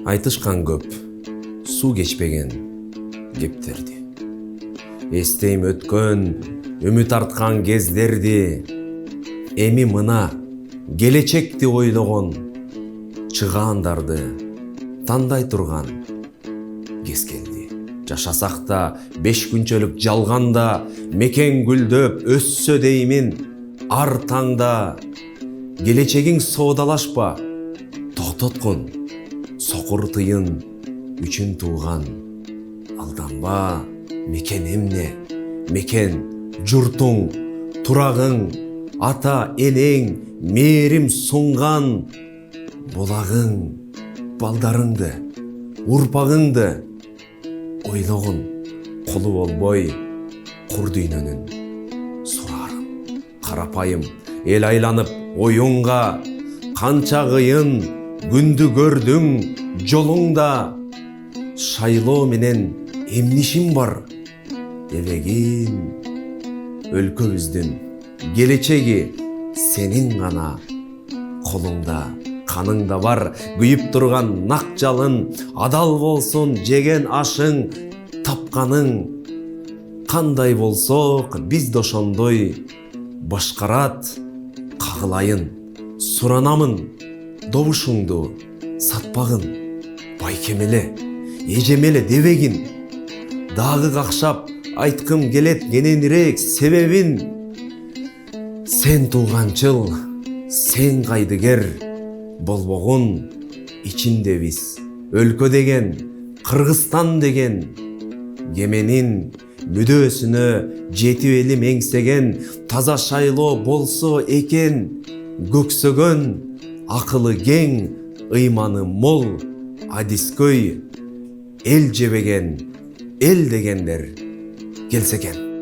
Айтышкан көп, суу кечпеген кептерди. Эстейм өткөн, үмүт арткан кездерди. Эми мына келечекти ойлогон чыгаандарды тандай турган кез келди. Жашасак да 5 күнчөлүк жалганда, мекен гүлдөп өссө деймин ар таңда. Келечегиң соодалашпа, токтоткун сокур тыйын үчүн тууган. Алданба, мекен эмне, мекен журтуң, турагың, ата энең мээрим сунган. Булагың, балдарыңды, урпагыңды ойлогун кулу болбой кур дүйнөнүн сурарын. Карапайым эл айланып оюңга, канча кыйын күндү көрдүң жолуңда. Шайлоо менен эмнишим бар дебегин, өлкөбүздүн келечеги сенин гана колуңда. Каныңда бар күйүп турган нак жалын, адал болсун жеген ашың, тапканың. Кандай болсок биз да ошондой башкарат кагылайын. Суранамын добушуңду сатпагын, байкемеле, эжемеле дебегин. Дагы какшап айткым келет кененирээк себебин. Сен тууганчыл, сен кайдыгер болбогун ичинде биз. Өлкө деген, Кыргызстан деген кеменин мүдөөсүнө жетип элим эңсеген. Таза шайлоо болсо экен көксөгөн, акылы кең, ыйманы мол, адискөй эл жебеген эл дегендер келсе экен.